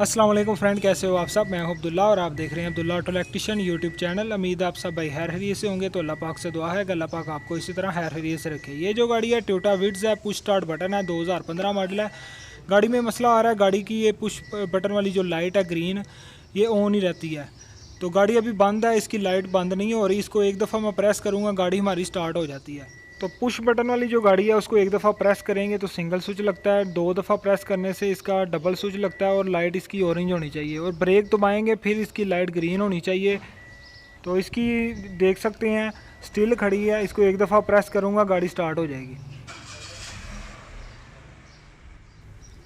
अस्सलाम वालेकुम फ्रेंड, कैसे हो आप सब। मैं हूं अब्दुल्ला और आप देख रहे हैं Abdullah auto electrician YouTube channel. उम्मीद है आप सब भाई हैर हरिये से होंगे। तो अल्लाह पाक से दुआ है कि अल्लाह पाक आपको इसी तरह हैर हरिये से रखे। ये जो गाड़ी है टोयोटा विट्ज़ है, पुश स्टार्ट बटन है, 2015 मॉडल है। गाड़ी में मसला आ रहा है, गाड़ी की ये पुश बटन वाली जो लाइट है ग्रीन, ये ऑन ही रहती है। तो गाड़ी अभी बंद है, इसकी लाइट बंद नहीं हो रही। इसको एक दफ़ा मैं प्रेस करूँगा, गाड़ी हमारी स्टार्ट हो जाती है। तो पुश बटन वाली जो गाड़ी है उसको एक दफ़ा प्रेस करेंगे तो सिंगल स्विच लगता है, दो दफ़ा प्रेस करने से इसका डबल स्विच लगता है और लाइट इसकी ऑरेंज होनी चाहिए। और ब्रेक दबाएंगे फिर इसकी लाइट ग्रीन होनी चाहिए। तो इसकी देख सकते हैं स्टिल खड़ी है, इसको एक दफ़ा प्रेस करूँगा गाड़ी स्टार्ट हो जाएगी।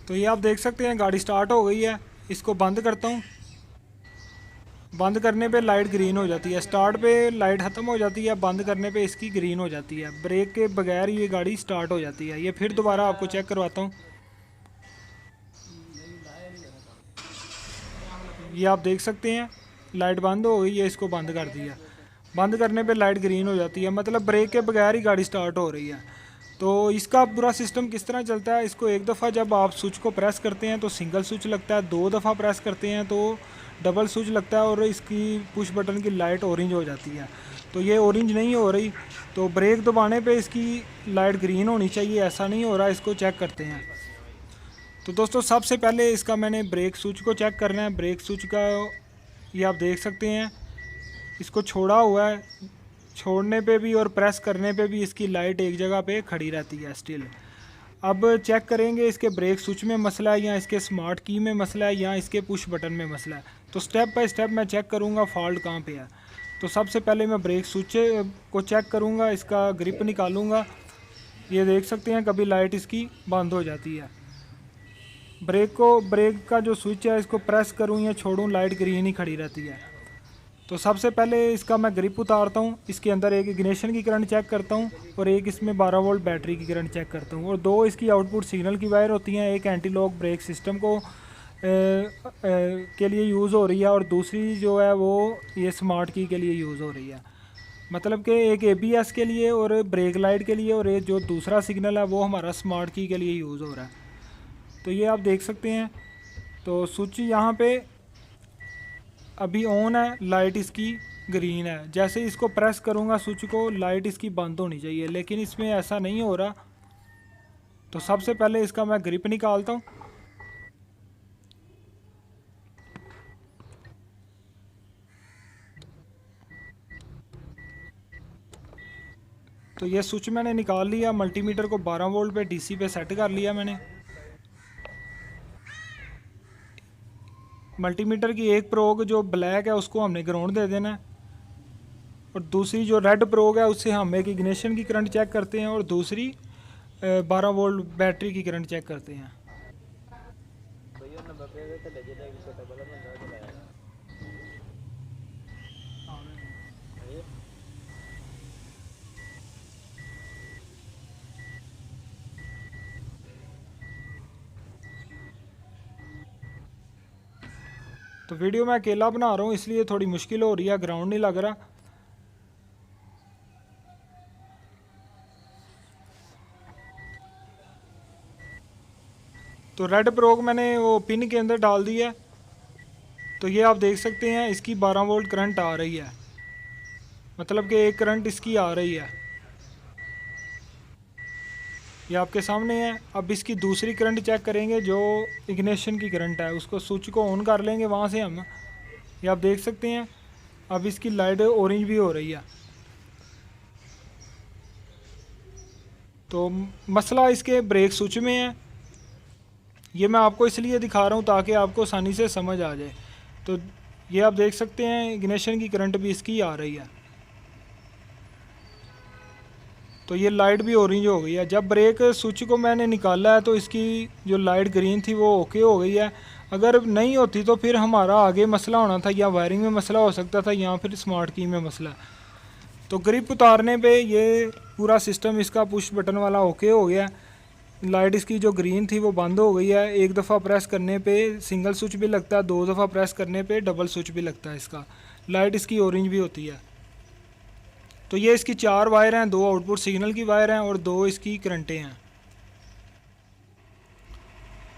तो ये आप देख सकते हैं गाड़ी स्टार्ट हो गई है। इसको बंद करता हूँ। बंद करने पे लाइट ग्रीन हो जाती है, स्टार्ट पे लाइट ख़त्म हो जाती है, बंद करने पे इसकी ग्रीन हो जाती है। ब्रेक के बगैर ये गाड़ी स्टार्ट हो जाती है। ये फिर दोबारा आपको चेक करवाता हूँ। ये आप देख सकते हैं लाइट बंद हो गई है, इसको बंद कर दिया। बंद करने पे लाइट ग्रीन हो जाती है, मतलब ब्रेक के बगैर ही गाड़ी स्टार्ट हो रही है। तो इसका पूरा सिस्टम किस तरह चलता है, इसको एक दफ़ा जब आप स्विच को प्रेस करते हैं तो सिंगल स्विच लगता है, दो दफ़ा प्रेस करते हैं तो डबल स्विच लगता है और इसकी पुश बटन की लाइट ऑरेंज हो जाती है। तो ये ऑरेंज नहीं हो रही, तो ब्रेक दबाने पे इसकी लाइट ग्रीन होनी चाहिए, ऐसा नहीं हो रहा। इसको चेक करते हैं। तो दोस्तों सबसे पहले इसका मैंने ब्रेक स्विच को चेक करना है। ब्रेक स्विच का ये आप देख सकते हैं, इसको छोड़ा हुआ है, छोड़ने पे भी और प्रेस करने पे भी इसकी लाइट एक जगह पे खड़ी रहती है स्टिल। अब चेक करेंगे इसके ब्रेक स्विच में मसला है या इसके स्मार्ट की में मसला है या इसके पुश बटन में मसला है। तो स्टेप बाय स्टेप मैं चेक करूँगा फॉल्ट कहाँ पे है। तो सबसे पहले मैं ब्रेक स्विच को चेक करूँगा, इसका ग्रिप निकालूँगा। ये देख सकते हैं कभी लाइट इसकी बंद हो जाती है। ब्रेक का जो स्विच है इसको प्रेस करूँ या छोड़ूँ, लाइट ग्रीन ही खड़ी रहती है। तो सबसे पहले इसका मैं ग्रिप उतारता हूँ, इसके अंदर एक इग्निशन की करंट चेक करता हूँ और एक इसमें 12 वोल्ट बैटरी की करंट चेक करता हूँ। और दो इसकी आउटपुट सिग्नल की वायर होती हैं, एक एंटी लॉक ब्रेक सिस्टम को के लिए यूज़ हो रही है और दूसरी जो है वो ये स्मार्ट की के लिए यूज़ हो रही है। मतलब कि एक ABS के लिए और ब्रेक लाइट के लिए, और ये जो दूसरा सिग्नल है वो हमारा स्मार्ट की के लिए यूज़ हो रहा है। तो ये आप देख सकते हैं। तो स्विच यहाँ पे अभी ऑन है, लाइट इसकी ग्रीन है। जैसे इसको प्रेस करूँगा स्विच को, लाइट इसकी बंद होनी चाहिए, लेकिन इसमें ऐसा नहीं हो रहा। तो सबसे पहले इसका मैं ग्रिप निकालता हूँ। तो ये स्विच मैंने निकाल लिया, मल्टीमीटर को 12 वोल्ट पे DC पे सेट कर लिया मैंने। मल्टीमीटर की एक प्रोग जो ब्लैक है उसको हमने ग्राउंड दे देना है और दूसरी जो रेड प्रोग है उससे हम एक इग्निशन की करंट चेक करते हैं और दूसरी 12 वोल्ट बैटरी की करंट चेक करते हैं। तो वीडियो मैं अकेला बना रहा हूँ इसलिए थोड़ी मुश्किल हो रही है, ग्राउंड नहीं लग रहा। तो रेड प्रोग मैंने वो पिन के अंदर डाल दी है। तो ये आप देख सकते हैं इसकी 12 वोल्ट करंट आ रही है, मतलब कि एक करंट इसकी आ रही है, ये आपके सामने है। अब इसकी दूसरी करंट चेक करेंगे जो इग्निशन की करंट है, उसको स्विच को ऑन कर लेंगे वहाँ से हम। ये आप देख सकते हैं अब इसकी लाइट ऑरेंज भी हो रही है। तो मसला इसके ब्रेक स्विच में है। ये मैं आपको इसलिए दिखा रहा हूँ ताकि आपको आसानी से समझ आ जाए। तो ये आप देख सकते हैं इग्निशन की करंट भी इसकी आ रही है। तो ये लाइट भी ऑरेंज हो गई है। जब ब्रेक स्विच को मैंने निकाला है तो इसकी जो लाइट ग्रीन थी वो ओके हो गई है। अगर नहीं होती तो फिर हमारा आगे मसला होना था, या वायरिंग में मसला हो सकता था या फिर स्मार्ट की में मसला। तो ग्रिप उतारने पे ये पूरा सिस्टम इसका पुश बटन वाला ओके हो गया। लाइट इसकी जो ग्रीन थी वो बंद हो गई है। एक दफ़ा प्रेस करने पे सिंगल स्विच भी लगता है, दो दफ़ा प्रेस करने पे डबल स्विच भी लगता है इसका। लाइट इसकी ऑरेंज भी होती है। तो ये इसकी 4 वायर हैं, 2 आउटपुट सिग्नल की वायर हैं और 2 इसकी करंटें हैं।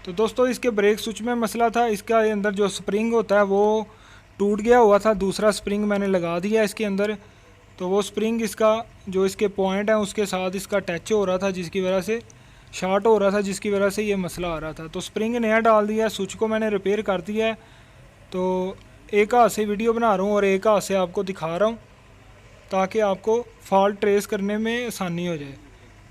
तो तो दोस्तों इसके ब्रेक स्विच में मसला था, इसका अंदर जो स्प्रिंग होता है वो टूट गया हुआ था। दूसरा स्प्रिंग मैंने लगा दिया इसके अंदर, तो वो स्प्रिंग इसका जो इसके पॉइंट है उसके साथ इसका टच हो रहा था, जिसकी वजह से शॉर्ट हो रहा था, जिसकी वजह से ये मसला आ रहा था। तो स्प्रिंग नया डाल दिया, स्विच को मैंने रिपेयर कर दिया है। तो एक हाथ से वीडियो बना रहा हूँ और एक हाथ से आपको दिखा रहा हूँ ताकि आपको फॉल्ट ट्रेस करने में आसानी हो जाए।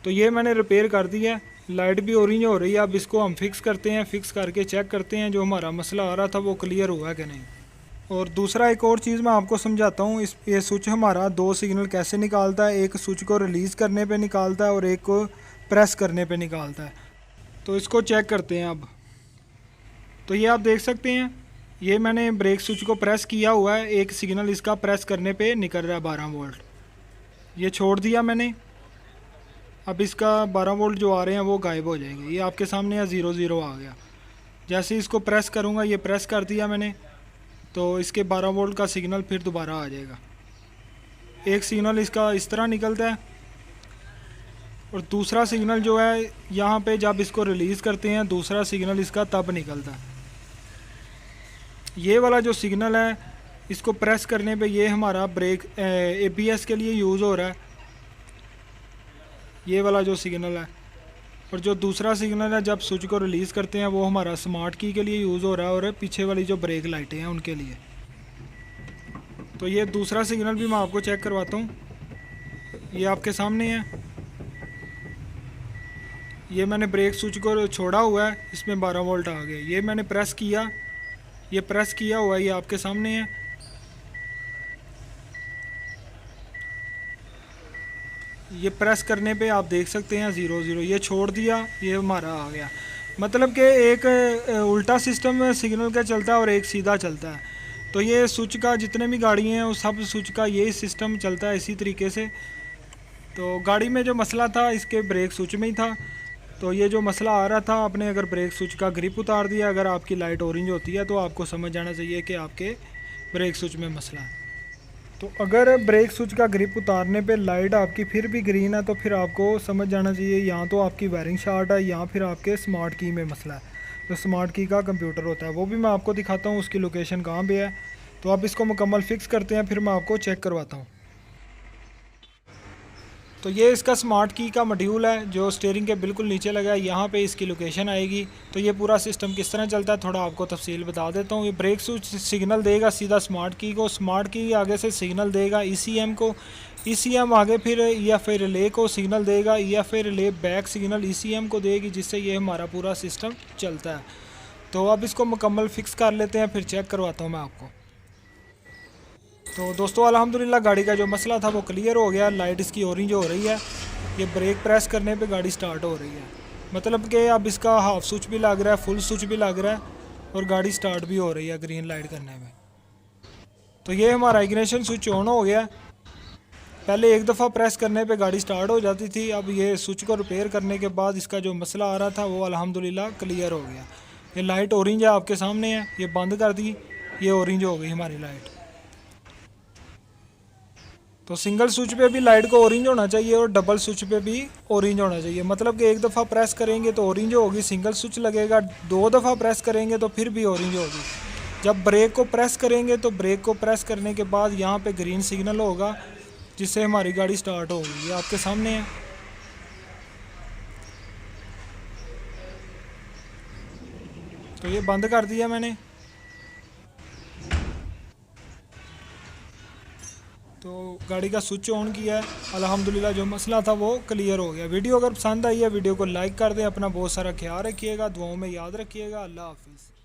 तो ये मैंने रिपेयर कर दिया है, लाइट भी ऑरेंज हो रही है। अब इसको हम फिक्स करते हैं, फिक्स करके चेक करते हैं जो हमारा मसला आ रहा था वो क्लियर हुआ कि नहीं। और दूसरा एक और चीज़ मैं आपको समझाता हूँ, ये स्विच हमारा 2 सिग्नल कैसे निकालता है। एक स्विच को रिलीज़ करने पे निकालता है और एक को प्रेस करने पे निकालता है। तो इसको चेक करते हैं अब। तो ये आप देख सकते हैं, ये मैंने ब्रेक स्विच को प्रेस किया हुआ है, एक सिग्नल इसका प्रेस करने पे निकल रहा है 12 वोल्ट। ये छोड़ दिया मैंने, अब इसका 12 वोल्ट जो आ रहे हैं वो गायब हो जाएंगे। ये आपके सामने या 0 आ गया। जैसे इसको प्रेस करूँगा, ये प्रेस कर दिया मैंने, तो इसके 12 वोल्ट का सिग्नल फिर दोबारा आ जाएगा। एक सिग्नल इसका इस तरह निकलता है और दूसरा सिग्नल जो है यहाँ पे जब इसको रिलीज़ करते हैं दूसरा सिग्नल इसका तब निकलता है। ये वाला जो सिग्नल है इसको प्रेस करने पे ये हमारा ब्रेक ABS के लिए यूज़ हो रहा है, ये वाला जो सिग्नल है। और जो दूसरा सिग्नल है जब स्विच को रिलीज़ करते हैं वो हमारा स्मार्ट की के लिए यूज़ हो रहा है और पीछे वाली जो ब्रेक लाइटें हैं उनके लिए। तो ये दूसरा सिग्नल भी मैं आपको चेक करवाता हूँ, ये आपके सामने है। ये मैंने ब्रेक स्विच को छोड़ा हुआ है, इसमें 12 वोल्ट आ गए। ये मैंने प्रेस किया, ये प्रेस किया हुआ है, ये आपके सामने है। ये प्रेस करने पे आप देख सकते हैं 0 ये छोड़ दिया, ये हमारा आ गया। मतलब कि एक उल्टा सिस्टम सिग्नल का चलता है और एक सीधा चलता है। तो ये स्विच का जितने भी गाड़ी हैं उस सब स्विच का यही सिस्टम चलता है इसी तरीके से। तो गाड़ी में जो मसला था इसके ब्रेक स्विच में ही था। तो ये जो मसला आ रहा था, आपने अगर ब्रेक स्विच का ग्रिप उतार दिया, अगर आपकी लाइट ऑरेंज होती है तो आपको समझ जाना चाहिए कि आपके ब्रेक स्विच में मसला है। तो अगर ब्रेक स्विच का ग्रिप उतारने पे लाइट आपकी फिर भी ग्रीन है तो फिर आपको समझ जाना चाहिए या तो आपकी वायरिंग शॉर्ट है या फिर आपके स्मार्ट की में मसला है। तो स्मार्ट की का कंप्यूटर होता है, वो भी मैं आपको दिखाता हूँ उसकी लोकेशन कहाँ पे है। तो आप इसको मुकम्मल फिक्स करते हैं, फिर मैं आपको चेक करवाता हूँ। तो ये इसका स्मार्ट की का मॉड्यूल है जो स्टीयरिंग के बिल्कुल नीचे लगा है, यहाँ पे इसकी लोकेशन आएगी। तो ये पूरा सिस्टम किस तरह चलता है थोड़ा आपको तफसील बता देता हूँ। ये ब्रेक स्विच सिग्नल देगा सीधा स्मार्ट की को, स्मार्ट की आगे से सिग्नल देगा ECM को, ECM आगे फिर EFI रिले को सिग्नल देगा, EFI relay back signal ECM को देगी, जिससे ये हमारा पूरा सिस्टम चलता है। तो अब इसको मुकम्मल फिक्स कर लेते हैं, फिर चेक करवाता हूँ मैं आपको। तो दोस्तों अल्हम्दुलिल्लाह गाड़ी का जो मसला था वो क्लियर हो गया। लाइट इसकी ऑरेंज हो रही है, ये ब्रेक प्रेस करने पे गाड़ी स्टार्ट हो रही है। मतलब कि अब इसका हाफ स्विच भी लग रहा है, फुल स्विच भी लग रहा है और गाड़ी स्टार्ट भी हो रही है ग्रीन लाइट करने में। तो ये हमारा इग्निशन स्विच ऑन हो गया। पहले एक दफ़ा प्रेस करने पे गाड़ी स्टार्ट हो जाती थी, अब ये स्विच को रिपेयर करने के बाद इसका जो मसला आ रहा था वो अल्हम्दुलिल्लाह क्लियर हो गया। ये लाइट ऑरेंज है आपके सामने है, ये बंद कर दी, ये ऑरेंज हो गई हमारी लाइट। तो सिंगल स्विच पे भी लाइट को ऑरेंज होना चाहिए और डबल स्विच पे भी ऑरेंज होना चाहिए। मतलब कि एक दफ़ा प्रेस करेंगे तो ऑरेंज होगी, सिंगल स्विच लगेगा, 2 दफ़ा प्रेस करेंगे तो फिर भी ऑरेंज होगी। जब ब्रेक को प्रेस करेंगे तो ब्रेक को प्रेस करने के बाद यहाँ पे ग्रीन सिग्नल होगा, जिससे हमारी गाड़ी स्टार्ट होगी। ये आपके सामने है। तो ये बंद कर दिया मैंने। तो गाड़ी का स्विच ऑन किया है, अल्हम्दुलिल्लाह जो मसला था वो क्लियर हो गया। वीडियो अगर पसंद आई है वीडियो को लाइक कर दें, अपना बहुत सारा ख्याल रखिएगा, दुआओं में याद रखिएगा। अल्लाह हाफिज़।